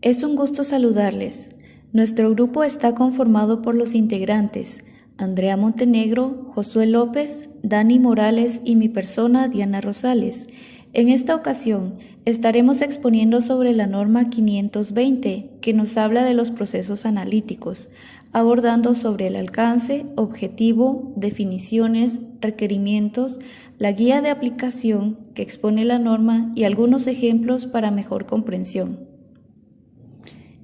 Es un gusto saludarles. Nuestro grupo está conformado por los integrantes Andrea Montenegro, Josué López, Dani Morales y mi persona, Diana Rosales. En esta ocasión estaremos exponiendo sobre la norma 520, que nos habla de los procesos analíticos, abordando sobre el alcance, objetivo, definiciones, requerimientos, la guía de aplicación que expone la norma y algunos ejemplos para mejor comprensión.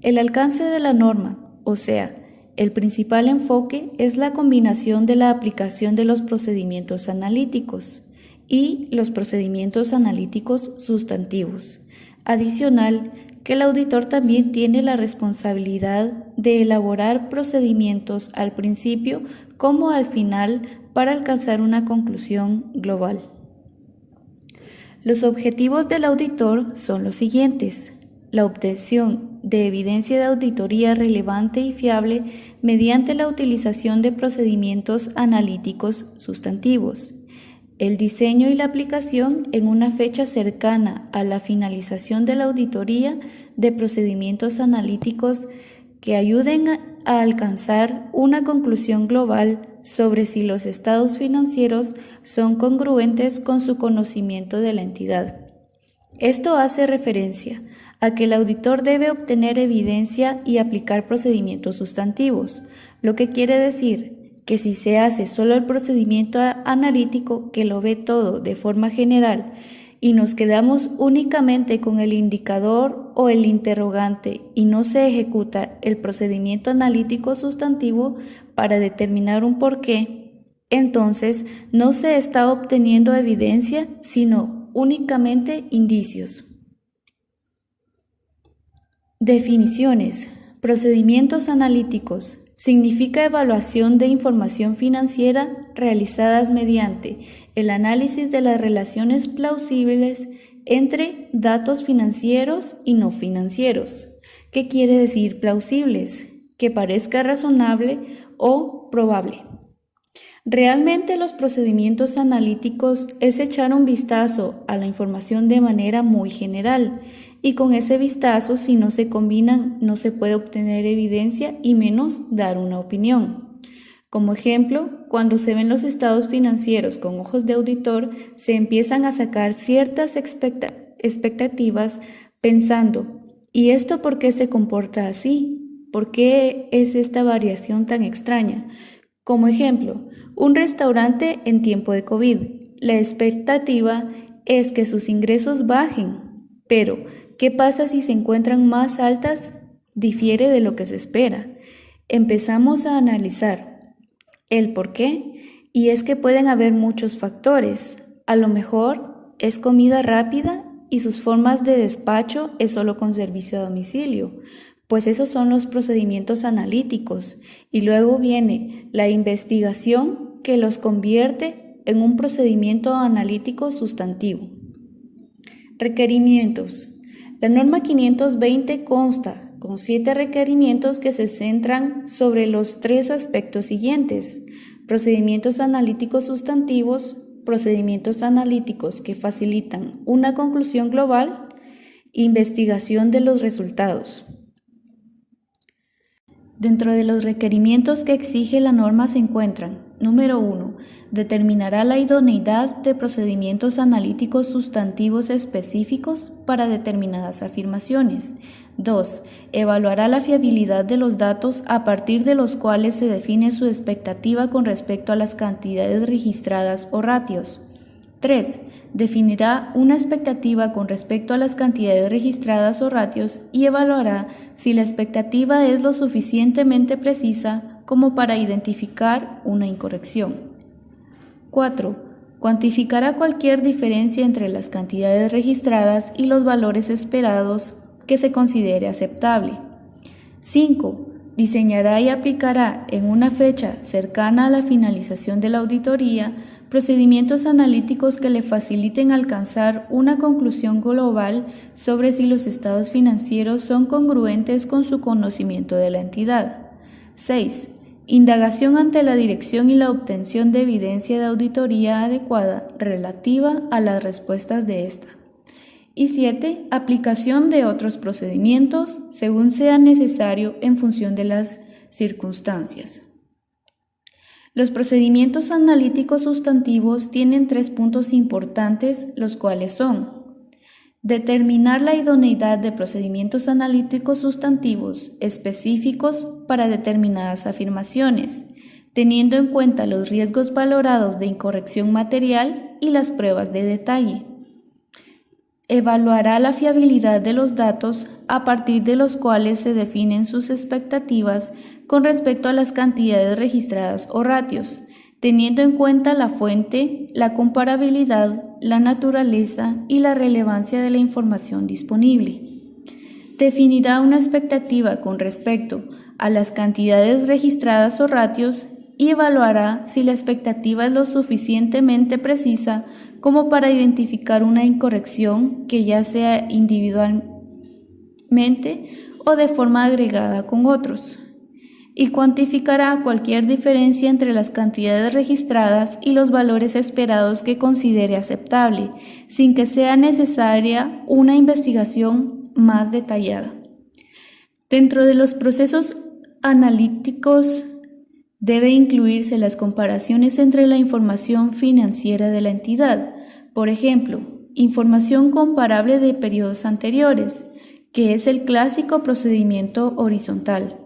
El alcance de la norma, o sea, el principal enfoque es la combinación de la aplicación de los procedimientos analíticos y los procedimientos analíticos sustantivos. Adicional, que el auditor también tiene la responsabilidad de elaborar procedimientos al principio como al final para alcanzar una conclusión global. Los objetivos del auditor son los siguientes: la obtención de evidencia de auditoría relevante y fiable mediante la utilización de procedimientos analíticos sustantivos, el diseño y la aplicación en una fecha cercana a la finalización de la auditoría de procedimientos analíticos que ayuden a alcanzar una conclusión global sobre si los estados financieros son congruentes con su conocimiento de la entidad. Esto hace referencia a que el auditor debe obtener evidencia y aplicar procedimientos sustantivos, lo que quiere decir que si se hace solo el procedimiento analítico, que lo ve todo de forma general, y nos quedamos únicamente con el indicador o el interrogante y no se ejecuta el procedimiento analítico sustantivo para determinar un porqué, entonces no se está obteniendo evidencia, sino únicamente indicios. Definiciones. Procedimientos analíticos. Significa evaluación de información financiera realizadas mediante el análisis de las relaciones plausibles entre datos financieros y no financieros. ¿Qué quiere decir plausibles? Que parezca razonable o probable. Realmente los procedimientos analíticos es echar un vistazo a la información de manera muy general, y con ese vistazo, si no se combinan, no se puede obtener evidencia y menos dar una opinión. Como ejemplo, cuando se ven los estados financieros con ojos de auditor, se empiezan a sacar ciertas expectativas pensando, ¿y esto por qué se comporta así? ¿Por qué es esta variación tan extraña? Como ejemplo, un restaurante en tiempo de COVID. La expectativa es que sus ingresos bajen, pero ¿qué pasa si se encuentran más altas? Difiere de lo que se espera. Empezamos a analizar el por qué, y es que pueden haber muchos factores. A lo mejor es comida rápida y sus formas de despacho es solo con servicio a domicilio, pues esos son los procedimientos analíticos, y luego viene la investigación que los convierte en un procedimiento analítico sustantivo. Requerimientos. La norma 520 consta con 7 requerimientos que se centran sobre los 3 aspectos siguientes: procedimientos analíticos sustantivos, procedimientos analíticos que facilitan una conclusión global, investigación de los resultados. Dentro de los requerimientos que exige la norma se encuentran: número 1. Determinará la idoneidad de procedimientos analíticos sustantivos específicos para determinadas afirmaciones. 2. Evaluará la fiabilidad de los datos a partir de los cuales se define su expectativa con respecto a las cantidades registradas o ratios. 3. Definirá una expectativa con respecto a las cantidades registradas o ratios y evaluará si la expectativa es lo suficientemente precisa como para identificar una incorrección. 4. Cuantificará cualquier diferencia entre las cantidades registradas y los valores esperados que se considere aceptable. 5. Diseñará y aplicará en una fecha cercana a la finalización de la auditoría procedimientos analíticos que le faciliten alcanzar una conclusión global sobre si los estados financieros son congruentes con su conocimiento de la entidad. 6. Indagación ante la dirección y la obtención de evidencia de auditoría adecuada relativa a las respuestas de esta. Y 7. Aplicación de otros procedimientos según sea necesario en función de las circunstancias. Los procedimientos analíticos sustantivos tienen 3 puntos importantes, los cuales son: determinar la idoneidad de procedimientos analíticos sustantivos específicos para determinadas afirmaciones, teniendo en cuenta los riesgos valorados de incorrección material y las pruebas de detalle. Evaluará la fiabilidad de los datos a partir de los cuales se definen sus expectativas con respecto a las cantidades registradas o ratios, teniendo en cuenta la fuente, la comparabilidad, la naturaleza y la relevancia de la información disponible. Definirá una expectativa con respecto a las cantidades registradas o ratios y evaluará si la expectativa es lo suficientemente precisa como para identificar una incorrección que ya sea individualmente o de forma agregada con otros, y cuantificará cualquier diferencia entre las cantidades registradas y los valores esperados que considere aceptable, sin que sea necesaria una investigación más detallada. Dentro de los procesos analíticos debe incluirse las comparaciones entre la información financiera de la entidad, por ejemplo, información comparable de periodos anteriores, que es el clásico procedimiento horizontal.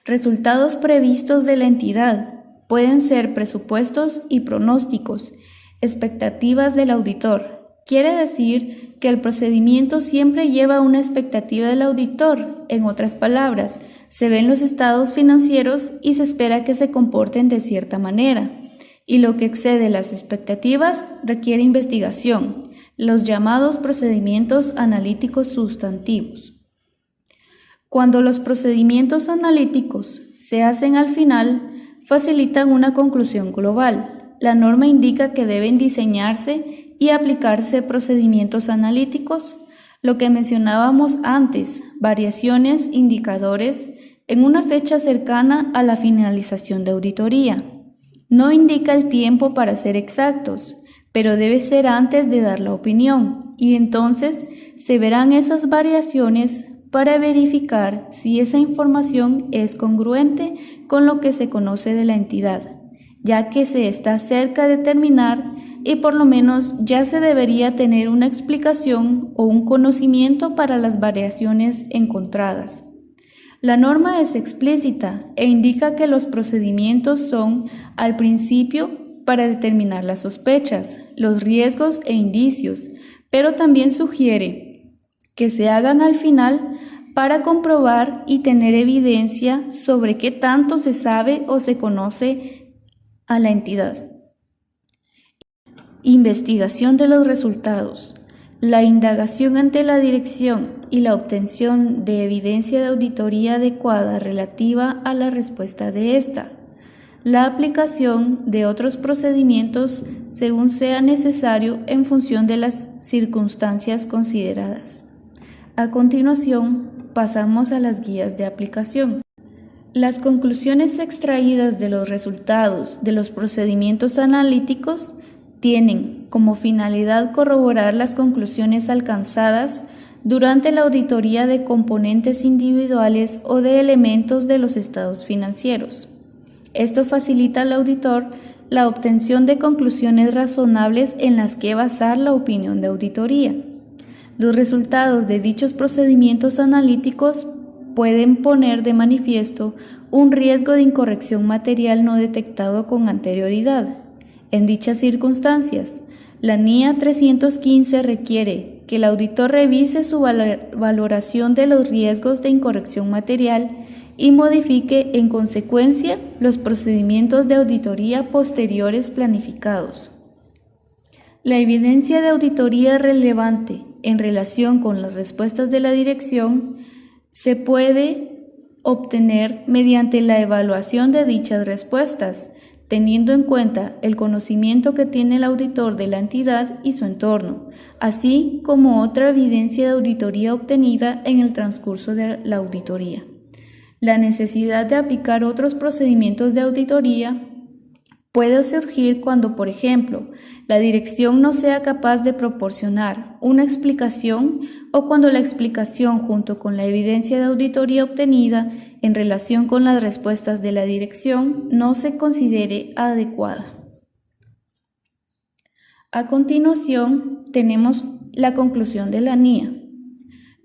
Resultados previstos de la entidad pueden ser presupuestos y pronósticos, expectativas del auditor. Quiere decir que el procedimiento siempre lleva una expectativa del auditor. En otras palabras, se ven los estados financieros y se espera que se comporten de cierta manera, y lo que excede las expectativas requiere investigación, los llamados procedimientos analíticos sustantivos. Cuando los procedimientos analíticos se hacen al final, facilitan una conclusión global. La norma indica que deben diseñarse y aplicarse procedimientos analíticos, lo que mencionábamos antes, variaciones, indicadores, en una fecha cercana a la finalización de auditoría. No indica el tiempo para ser exactos, pero debe ser antes de dar la opinión, y entonces se verán esas variaciones para verificar si esa información es congruente con lo que se conoce de la entidad, ya que se está cerca de terminar y por lo menos ya se debería tener una explicación o un conocimiento para las variaciones encontradas. La norma es explícita e indica que los procedimientos son, al principio, para determinar las sospechas, los riesgos e indicios, pero también sugiere que se hagan al final para comprobar y tener evidencia sobre qué tanto se sabe o se conoce a la entidad. Investigación de los resultados. La indagación ante la dirección y la obtención de evidencia de auditoría adecuada relativa a la respuesta de ésta. La aplicación de otros procedimientos según sea necesario en función de las circunstancias consideradas. A continuación, pasamos a las guías de aplicación. Las conclusiones extraídas de los resultados de los procedimientos analíticos tienen como finalidad corroborar las conclusiones alcanzadas durante la auditoría de componentes individuales o de elementos de los estados financieros. Esto facilita al auditor la obtención de conclusiones razonables en las que basar la opinión de auditoría. Los resultados de dichos procedimientos analíticos pueden poner de manifiesto un riesgo de incorrección material no detectado con anterioridad. En dichas circunstancias, la NIA 315 requiere que el auditor revise su valoración de los riesgos de incorrección material y modifique en consecuencia los procedimientos de auditoría posteriores planificados. La evidencia de auditoría relevante en relación con las respuestas de la dirección se puede obtener mediante la evaluación de dichas respuestas, teniendo en cuenta el conocimiento que tiene el auditor de la entidad y su entorno, así como otra evidencia de auditoría obtenida en el transcurso de la auditoría. La necesidad de aplicar otros procedimientos de auditoría Puede surgir cuando, por ejemplo, la dirección no sea capaz de proporcionar una explicación o cuando la explicación junto con la evidencia de auditoría obtenida en relación con las respuestas de la dirección no se considere adecuada. A continuación, tenemos la conclusión de la NIA.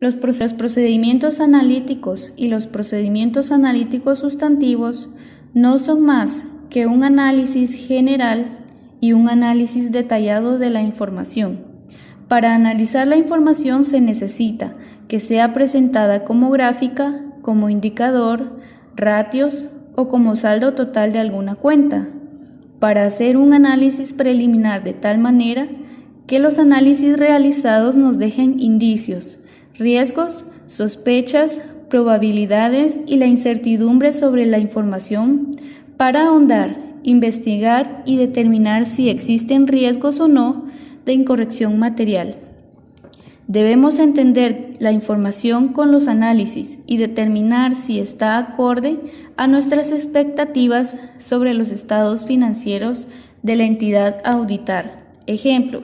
Los procedimientos analíticos y los procedimientos analíticos sustantivos no son más que un análisis general y un análisis detallado de la información. Para analizar la información se necesita que sea presentada como gráfica, como indicador, ratios o como saldo total de alguna cuenta, para hacer un análisis preliminar de tal manera que los análisis realizados nos dejen indicios, riesgos, sospechas, probabilidades y la incertidumbre sobre la información para ahondar, investigar y determinar si existen riesgos o no de incorrección material. Debemos entender la información con los análisis y determinar si está acorde a nuestras expectativas sobre los estados financieros de la entidad a auditar. Ejemplo,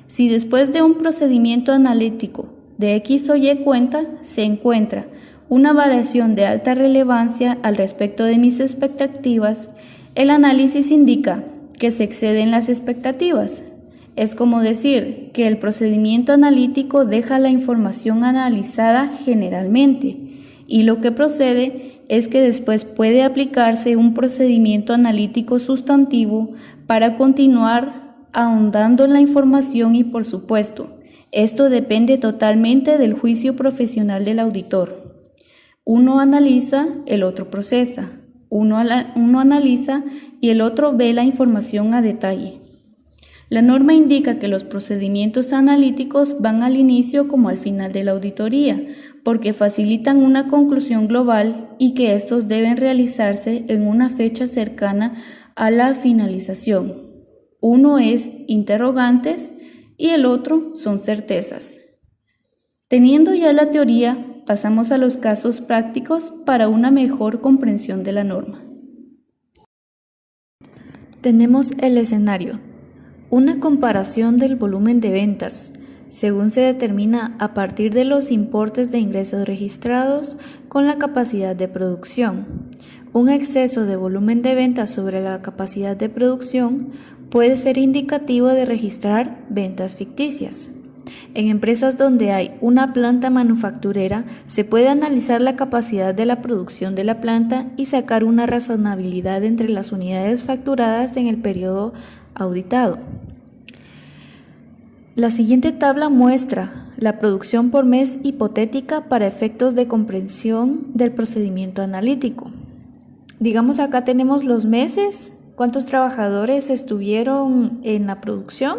si después de un procedimiento analítico de X o Y cuenta se encuentra una variación de alta relevancia al respecto de mis expectativas, el análisis indica que se exceden las expectativas. Es como decir que el procedimiento analítico deja la información analizada generalmente y lo que procede es que después puede aplicarse un procedimiento analítico sustantivo para continuar ahondando en la información y, por supuesto, esto depende totalmente del juicio profesional del auditor. Uno analiza, el otro procesa. Uno analiza y el otro ve la información a detalle. La norma indica que los procedimientos analíticos van al inicio como al final de la auditoría, porque facilitan una conclusión global y que estos deben realizarse en una fecha cercana a la finalización. Uno es interrogantes y el otro son certezas. Teniendo ya la teoría, pasamos a los casos prácticos para una mejor comprensión de la norma. Tenemos el escenario. Una comparación del volumen de ventas, según se determina a partir de los importes de ingresos registrados con la capacidad de producción. Un exceso de volumen de ventas sobre la capacidad de producción puede ser indicativo de registrar ventas ficticias. En empresas donde hay una planta manufacturera, se puede analizar la capacidad de la producción de la planta y sacar una razonabilidad entre las unidades facturadas en el periodo auditado. La siguiente tabla muestra la producción por mes hipotética para efectos de comprensión del procedimiento analítico. Digamos, acá tenemos los meses, cuántos trabajadores estuvieron en la producción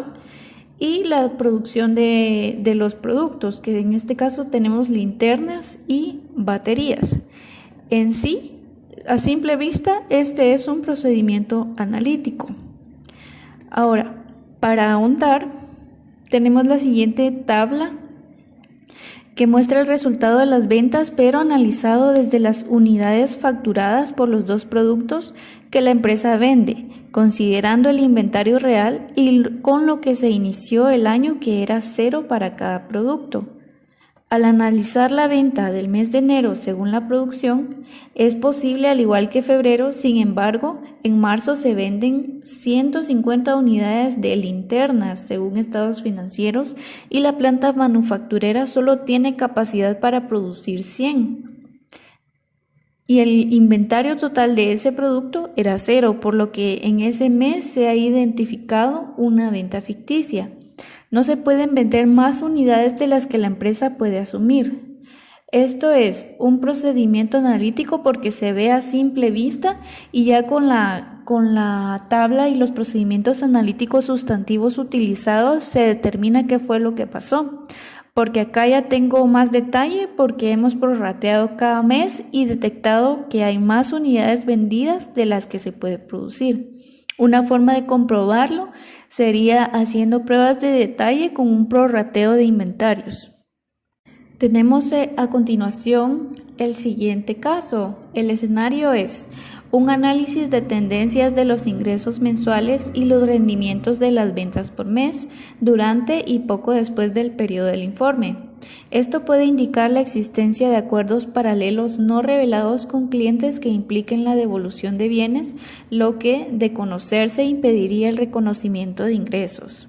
y la producción de los productos, que en este caso tenemos linternas y baterías. En sí, a simple vista, este es un procedimiento analítico. Ahora, para ahondar, tenemos la siguiente tabla que muestra el resultado de las ventas, pero analizado desde las unidades facturadas por los dos productos que la empresa vende, considerando el inventario real y con lo que se inició el año, que era 0 para cada producto. Al analizar la venta del mes de enero según la producción, es posible, al igual que febrero, sin embargo, en marzo se venden 150 unidades de linternas según estados financieros y la planta manufacturera solo tiene capacidad para producir 100. Y el inventario total de ese producto era 0, por lo que en ese mes se ha identificado una venta ficticia. No se pueden vender más unidades de las que la empresa puede asumir. Esto es un procedimiento analítico porque se ve a simple vista y ya con la tabla y los procedimientos analíticos sustantivos utilizados se determina qué fue lo que pasó. Porque acá ya tengo más detalle porque hemos prorrateado cada mes y detectado que hay más unidades vendidas de las que se puede producir. Una forma de comprobarlo sería haciendo pruebas de detalle con un prorrateo de inventarios. Tenemos a continuación el siguiente caso. El escenario es un análisis de tendencias de los ingresos mensuales y los rendimientos de las ventas por mes, durante y poco después del periodo del informe. Esto puede indicar la existencia de acuerdos paralelos no revelados con clientes que impliquen la devolución de bienes, lo que, de conocerse, impediría el reconocimiento de ingresos.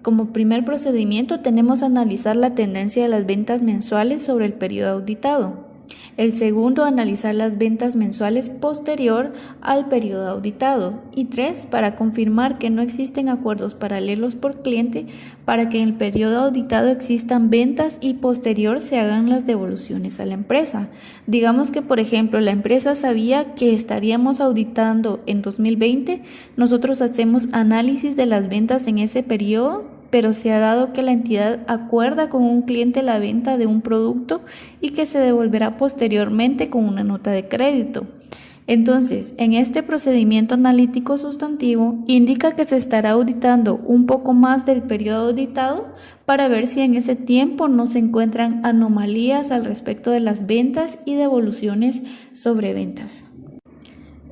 Como primer procedimiento tenemos analizar la tendencia de las ventas mensuales sobre el periodo auditado. El segundo, analizar las ventas mensuales posterior al periodo auditado. Y 3, para confirmar que no existen acuerdos paralelos por cliente para que en el periodo auditado existan ventas y posterior se hagan las devoluciones a la empresa. Digamos que, por ejemplo, la empresa sabía que estaríamos auditando en 2020, nosotros hacemos análisis de las ventas en ese periodo, pero se ha dado que la entidad acuerda con un cliente la venta de un producto y que se devolverá posteriormente con una nota de crédito. Entonces, en este procedimiento analítico sustantivo, indica que se estará auditando un poco más del periodo auditado para ver si en ese tiempo no se encuentran anomalías al respecto de las ventas y devoluciones sobre ventas.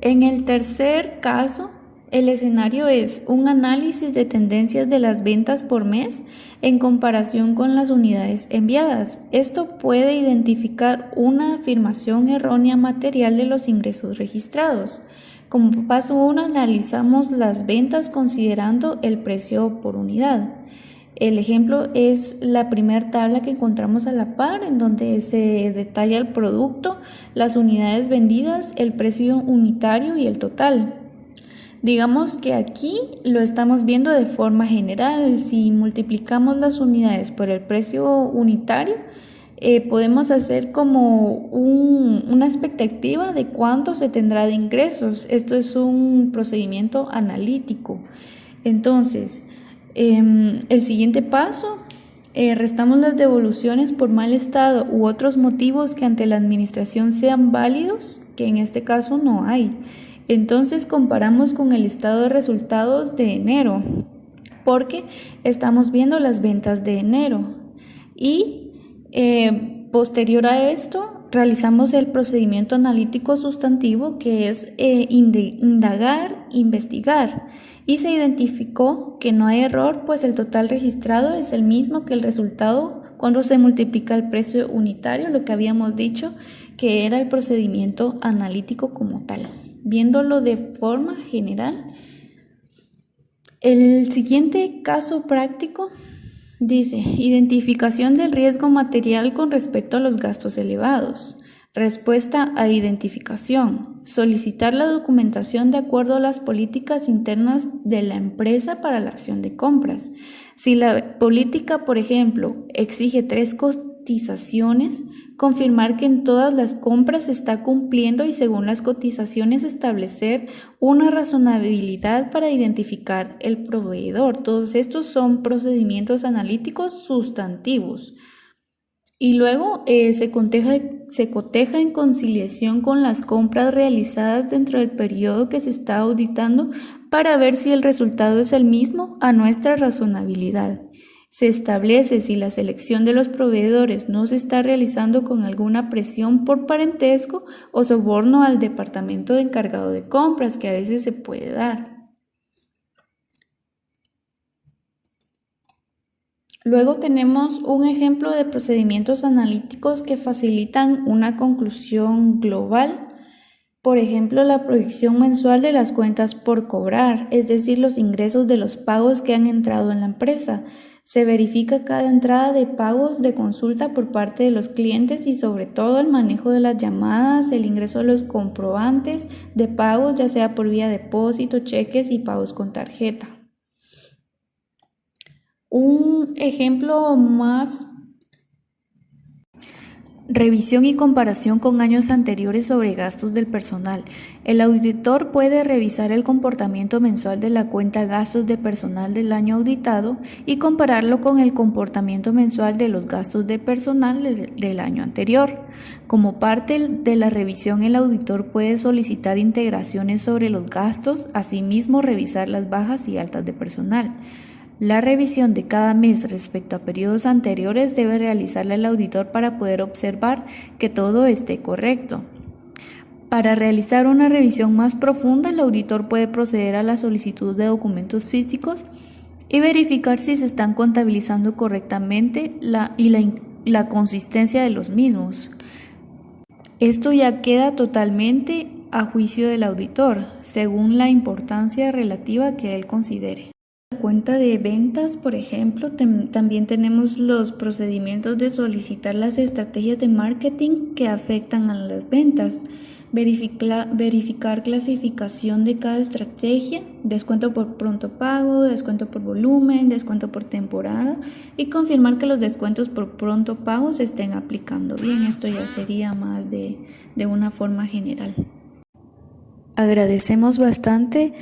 En el tercer caso, el escenario es un análisis de tendencias de las ventas por mes en comparación con las unidades enviadas. Esto puede identificar una afirmación errónea material de los ingresos registrados. Como paso 1, analizamos las ventas considerando el precio por unidad. El ejemplo es la primera tabla que encontramos a la par, en donde se detalla el producto, las unidades vendidas, el precio unitario y el total. Digamos que aquí lo estamos viendo de forma general. Si multiplicamos las unidades por el precio unitario, podemos hacer como una expectativa de cuánto se tendrá de ingresos. Esto es un procedimiento analítico. Entonces, el siguiente paso, restamos las devoluciones por mal estado u otros motivos que ante la administración sean válidos, que en este caso no hay. Entonces comparamos con el estado de resultados de enero, porque estamos viendo las ventas de enero. Y posterior a esto, realizamos el procedimiento analítico sustantivo, que es indagar, investigar. Y se identificó que no hay error, pues el total registrado es el mismo que el resultado cuando se multiplica el precio unitario, lo que habíamos dicho que era el procedimiento analítico como tal. Viéndolo de forma general, el siguiente caso práctico dice: identificación del riesgo material con respecto a los gastos elevados. Respuesta a identificación: solicitar la documentación de acuerdo a las políticas internas de la empresa para la acción de compras. Si la política, por ejemplo, exige 3 cotizaciones, confirmar que en todas las compras se está cumpliendo y, según las cotizaciones, establecer una razonabilidad para identificar el proveedor. Todos estos son procedimientos analíticos sustantivos. Y luego se coteja en conciliación con las compras realizadas dentro del periodo que se está auditando para ver si el resultado es el mismo a nuestra razonabilidad. Se establece si la selección de los proveedores no se está realizando con alguna presión por parentesco o soborno al departamento de encargado de compras, que a veces se puede dar. Luego tenemos un ejemplo de procedimientos analíticos que facilitan una conclusión global. Por ejemplo, la proyección mensual de las cuentas por cobrar, es decir, los ingresos de los pagos que han entrado en la empresa. Se verifica cada entrada de pagos de consulta por parte de los clientes y sobre todo el manejo de las llamadas, el ingreso de los comprobantes de pagos, ya sea por vía depósito, cheques y pagos con tarjeta. Un ejemplo más: revisión y comparación con años anteriores sobre gastos del personal. El auditor puede revisar el comportamiento mensual de la cuenta gastos de personal del año auditado y compararlo con el comportamiento mensual de los gastos de personal del año anterior. Como parte de la revisión, el auditor puede solicitar integraciones sobre los gastos, asimismo revisar las bajas y altas de personal. La revisión de cada mes respecto a periodos anteriores debe realizarla el auditor para poder observar que todo esté correcto. Para realizar una revisión más profunda, el auditor puede proceder a la solicitud de documentos físicos y verificar si se están contabilizando correctamente la consistencia de los mismos. Esto ya queda totalmente a juicio del auditor, según la importancia relativa que él considere. En la cuenta de ventas, por ejemplo, también tenemos los procedimientos de solicitar las estrategias de marketing que afectan a las ventas. Verificar clasificación de cada estrategia, descuento por pronto pago, descuento por volumen, descuento por temporada y confirmar que los descuentos por pronto pago se estén aplicando bien. Esto ya sería más de una forma general. Agradecemos bastante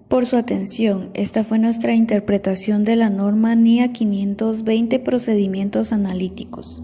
por su atención. Esta fue nuestra interpretación de la norma NIA 520 Procedimientos Analíticos.